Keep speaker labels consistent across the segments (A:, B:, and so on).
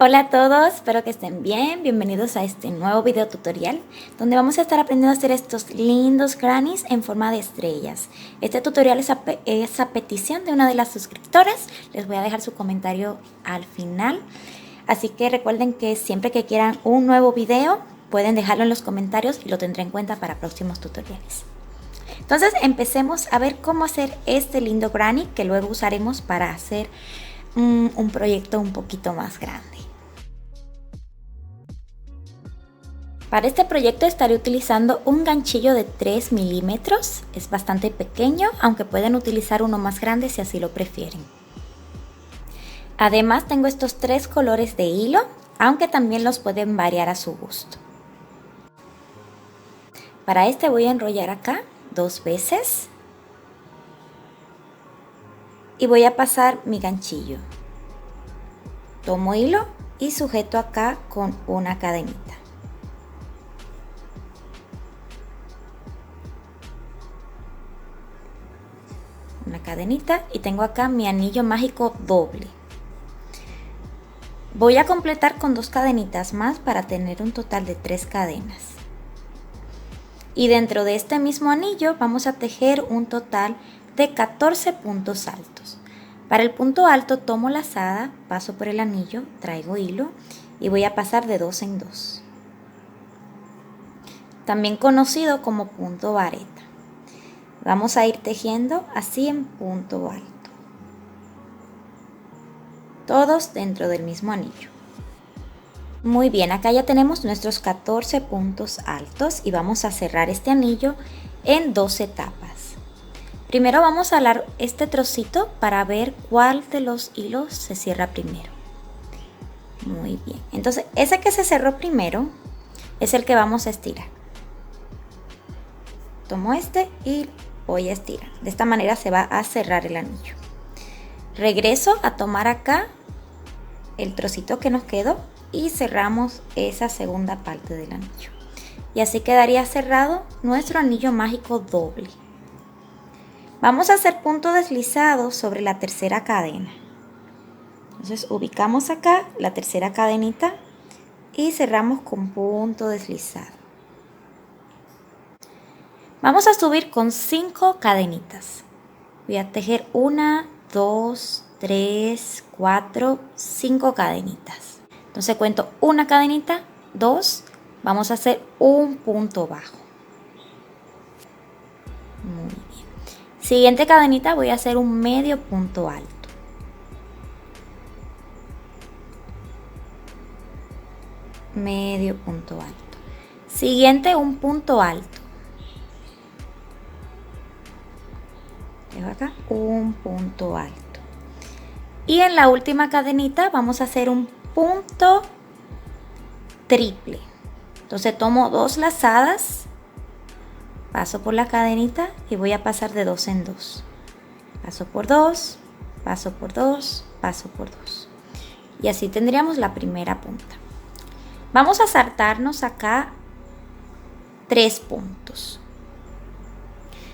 A: Hola a todos, espero que estén bien. Bienvenidos a este nuevo video tutorial donde vamos a estar aprendiendo a hacer estos lindos grannies en forma de estrellas. Este tutorial es a petición de una de las suscriptoras. Les voy a dejar su comentario al final. Así que recuerden que siempre que quieran un nuevo video pueden dejarlo en los comentarios y lo tendré en cuenta para próximos tutoriales. Entonces empecemos a ver cómo hacer este lindo granny que luego usaremos para hacer un proyecto un poquito más grande. Para este proyecto estaré utilizando un ganchillo de 3 milímetros, es bastante pequeño, aunque pueden utilizar uno más grande si así lo prefieren. Además tengo estos 3 colores de hilo, aunque también los pueden variar a su gusto. Para este voy a enrollar acá 2 veces y voy a pasar mi ganchillo. Tomo hilo y sujeto acá con una cadenita. Una cadenita y tengo acá mi anillo mágico doble. Voy a completar con 2 cadenitas más para tener un total de 3 cadenas. Y dentro de este mismo anillo vamos a tejer un total de 14 puntos altos. Para el punto alto tomo lazada, paso por el anillo, traigo hilo y voy a pasar de 2 en 2. También conocido como punto vareta. Vamos a ir tejiendo así en punto alto. Todos dentro del mismo anillo. Muy bien, acá ya tenemos nuestros 14 puntos altos y vamos a cerrar este anillo en 2 etapas. Primero vamos a alar este trocito para ver cuál de los hilos se cierra primero. Muy bien, entonces ese que se cerró primero es el que vamos a estirar. Tomo este y voy a estirar. De esta manera se va a cerrar el anillo. Regreso a tomar acá el trocito que nos quedó y cerramos esa segunda parte del anillo. Y así quedaría cerrado nuestro anillo mágico doble. Vamos a hacer punto deslizado sobre la tercera cadena. Entonces ubicamos acá la tercera cadenita y cerramos con punto deslizado. Vamos a subir con 5 cadenitas. Voy a tejer 1, 2, 3, 4, 5 cadenitas. Entonces cuento una cadenita, 2, vamos a hacer un punto bajo. Muy bien. Siguiente cadenita voy a hacer un medio punto alto. Medio punto alto. Siguiente un punto alto. Dejo acá un punto alto. Y en la última cadenita vamos a hacer un punto triple. Entonces tomo 2 lazadas, paso por la cadenita y voy a pasar de 2 en 2. Paso por 2, paso por 2, paso por 2. Y así tendríamos la primera punta. Vamos a saltarnos acá 3 puntos.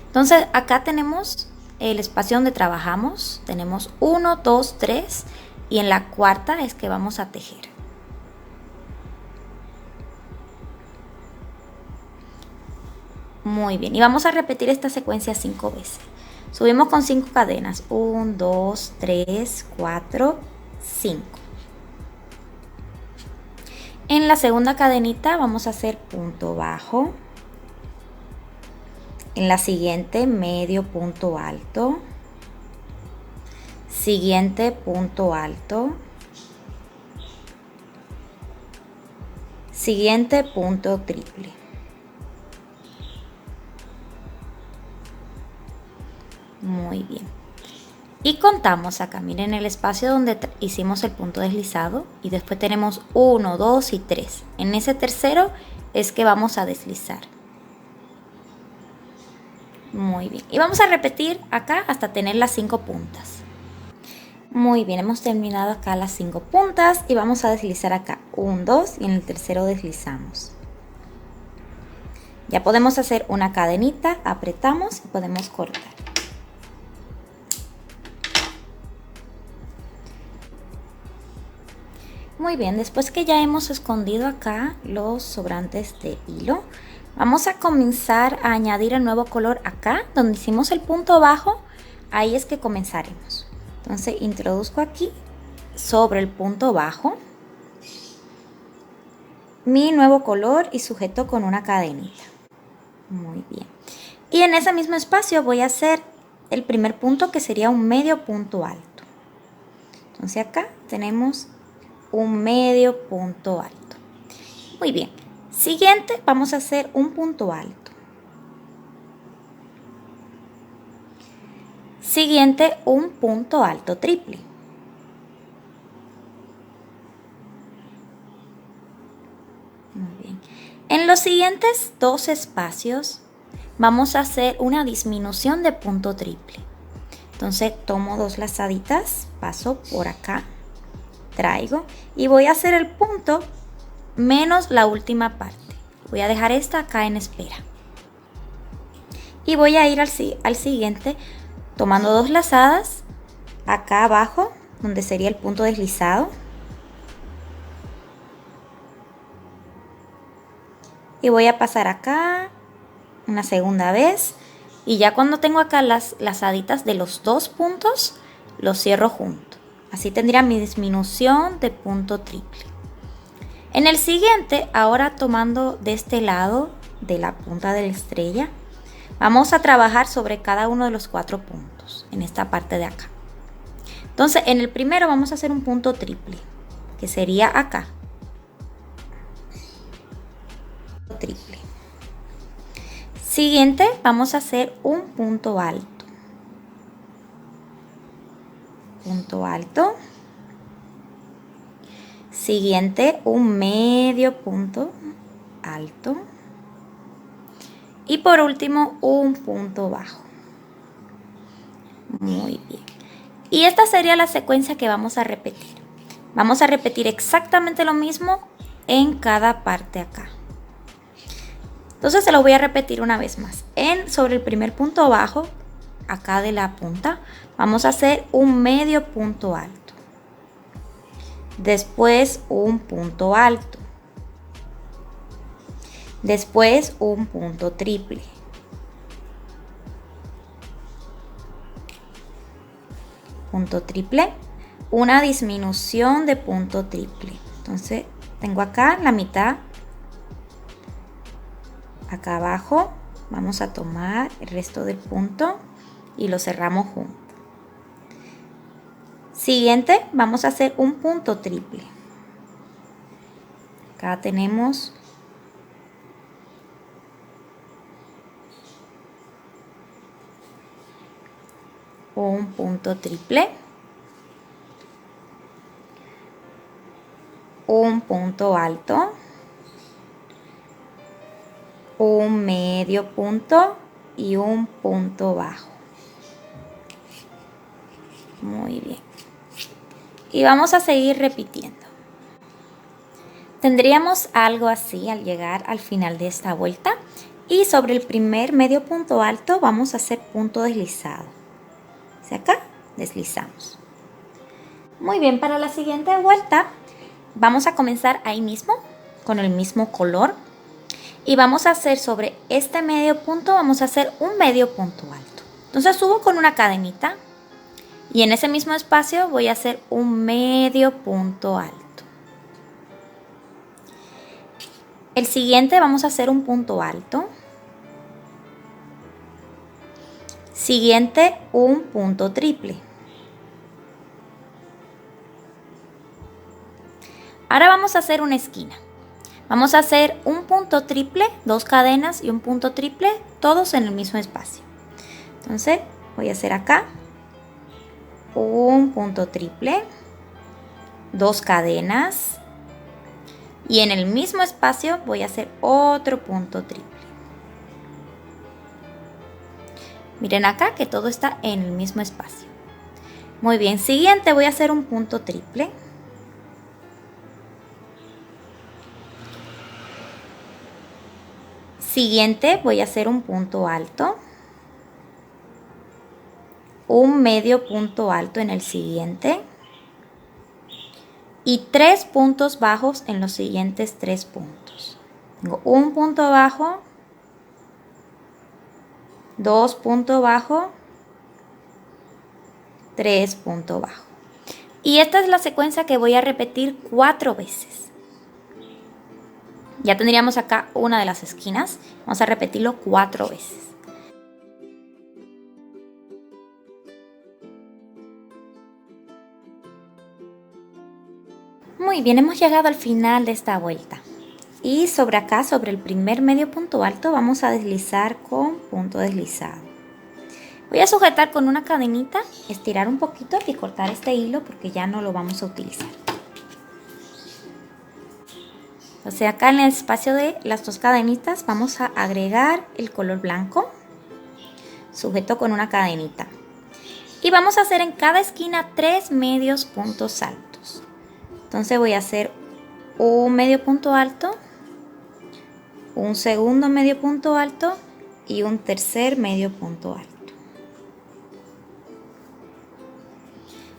A: Entonces acá tenemos el espacio donde trabajamos, tenemos 1, 2, 3 y en la cuarta es que vamos a tejer. Muy bien, y vamos a repetir esta secuencia 5 veces. Subimos con 5 cadenas, 1, 2, 3, 4, 5. En la segunda cadenita vamos a hacer punto bajo. En la siguiente medio punto alto, siguiente punto alto, siguiente punto triple. Muy bien. Y contamos acá, miren el espacio donde hicimos el punto deslizado y después tenemos 1, 2 y 3. En ese tercero es que vamos a deslizar. Muy bien, y vamos a repetir acá hasta tener las 5 puntas. Muy bien, hemos terminado acá las 5 puntas y vamos a deslizar acá 1, 2 y en el tercero deslizamos. Ya podemos hacer una cadenita, apretamos y podemos cortar. Muy bien, después que ya hemos escondido acá los sobrantes de hilo, vamos a comenzar a añadir el nuevo color acá, donde hicimos el punto bajo, ahí es que comenzaremos. Entonces introduzco aquí, sobre el punto bajo, mi nuevo color y sujeto con una cadenita. Muy bien. Y en ese mismo espacio voy a hacer el primer punto, que sería un medio punto alto. Entonces acá tenemos un medio punto alto. Muy bien. Siguiente, vamos a hacer un punto alto. Siguiente, un punto alto triple. Muy bien. En los siguientes dos espacios vamos a hacer una disminución de punto triple. Entonces tomo dos lazaditas, paso por acá, traigo y voy a hacer el punto menos la última parte. Voy a dejar esta acá en espera. Y voy a ir al siguiente tomando dos lazadas acá abajo, donde sería el punto deslizado. Y voy a pasar acá una segunda vez. Y ya cuando tengo acá las lazaditas de los dos puntos, los cierro juntos. Así tendría mi disminución de punto triple. En el siguiente, ahora tomando de este lado de la punta de la estrella, vamos a trabajar sobre cada uno de los 4 puntos en esta parte de acá. Entonces en el primero vamos a hacer un punto triple, que sería acá. Triple. Siguiente, vamos a hacer un punto alto. Punto alto. Siguiente, un medio punto alto. Y por último, un punto bajo. Muy bien. Y esta sería la secuencia que vamos a repetir. Vamos a repetir exactamente lo mismo en cada parte acá. Entonces se lo voy a repetir una vez más. Sobre el primer punto bajo, acá de la punta, vamos a hacer un medio punto alto. Después un punto alto. Después un punto triple. Punto triple. Una disminución de punto triple. Entonces tengo acá la mitad. Acá abajo vamos a tomar el resto del punto y lo cerramos juntos. Siguiente, vamos a hacer un punto triple. Acá tenemos un punto triple, un punto alto, un medio punto y un punto bajo. Muy bien. Y vamos a seguir repitiendo. Tendríamos algo así al llegar al final de esta vuelta. Y sobre el primer medio punto alto vamos a hacer punto deslizado. Hacia acá, deslizamos. Muy bien, para la siguiente vuelta vamos a comenzar ahí mismo, con el mismo color. Y vamos a hacer sobre este medio punto, vamos a hacer un medio punto alto. Entonces subo con una cadenita y en ese mismo espacio voy a hacer un medio punto alto. El siguiente vamos a hacer un punto alto. Siguiente, un punto triple. Ahora vamos a hacer una esquina. Vamos a hacer un punto triple, 2 cadenas y un punto triple, todos en el mismo espacio. Entonces voy a hacer acá un punto triple, 2 cadenas y en el mismo espacio voy a hacer otro punto triple. Miren acá que todo está en el mismo espacio. Muy bien, siguiente voy a hacer un punto triple. Siguiente voy a hacer un punto alto, un medio punto alto en el siguiente y 3 puntos bajos en los siguientes 3 puntos. Tengo un punto bajo, 2 puntos bajos, 3 puntos bajos. Y esta es la secuencia que voy a repetir 4 veces. Ya tendríamos acá una de las esquinas. Vamos a repetirlo 4 veces. Muy bien, hemos llegado al final de esta vuelta. Y sobre acá, sobre el primer medio punto alto, vamos a deslizar con punto deslizado. Voy a sujetar con una cadenita, estirar un poquito y cortar este hilo porque ya no lo vamos a utilizar. Entonces acá en el espacio de las 2 cadenitas vamos a agregar el color blanco, sujeto con una cadenita. Y vamos a hacer en cada esquina 3 medios puntos altos. Entonces voy a hacer un medio punto alto, un segundo medio punto alto y un tercer medio punto alto.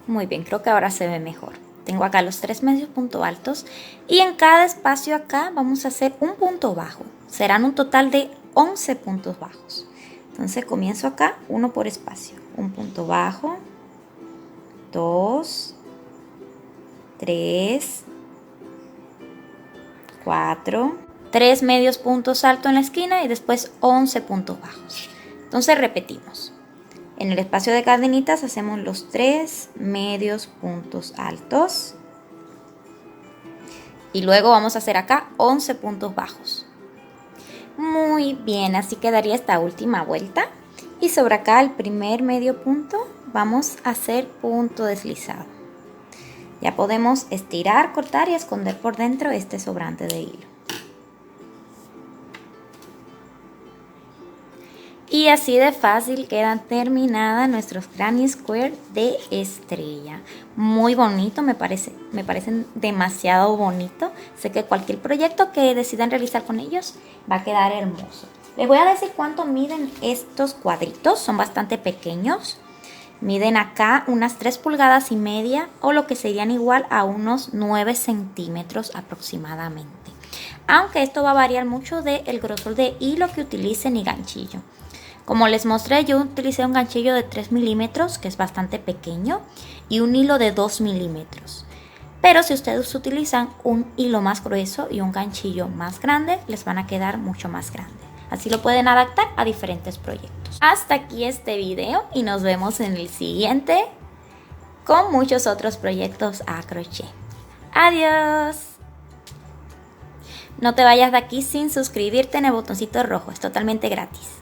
A: Muy bien, creo que ahora se ve mejor. Tengo acá los 3 medios puntos altos y en cada espacio acá vamos a hacer un punto bajo. Serán un total de 11 puntos bajos. Entonces comienzo acá, uno por espacio. Un punto bajo, 2, 3, 4, 3 medios puntos altos en la esquina y después 11 puntos bajos. Entonces repetimos. En el espacio de cadenitas hacemos los 3 medios puntos altos. Y luego vamos a hacer acá 11 puntos bajos. Muy bien, así quedaría esta última vuelta. Y sobre acá el primer medio punto vamos a hacer punto deslizado. Ya podemos estirar, cortar y esconder por dentro este sobrante de hilo. Y así de fácil quedan terminadas nuestros Granny Square de estrella. Muy bonito, me parecen demasiado bonito. Sé que cualquier proyecto que decidan realizar con ellos va a quedar hermoso. Les voy a decir cuánto miden estos cuadritos, son bastante pequeños. Miden acá unas 3 pulgadas y media o lo que serían igual a unos 9 centímetros aproximadamente. Aunque esto va a variar mucho del grosor de hilo que utilicen y ganchillo. Como les mostré, yo utilicé un ganchillo de 3 milímetros, que es bastante pequeño, y un hilo de 2 milímetros. Pero si ustedes utilizan un hilo más grueso y un ganchillo más grande, les van a quedar mucho más grandes. Así lo pueden adaptar a diferentes proyectos. Hasta aquí este video y nos vemos en el siguiente con muchos otros proyectos a crochet. ¡Adiós! No te vayas de aquí sin suscribirte en el botoncito rojo, es totalmente gratis.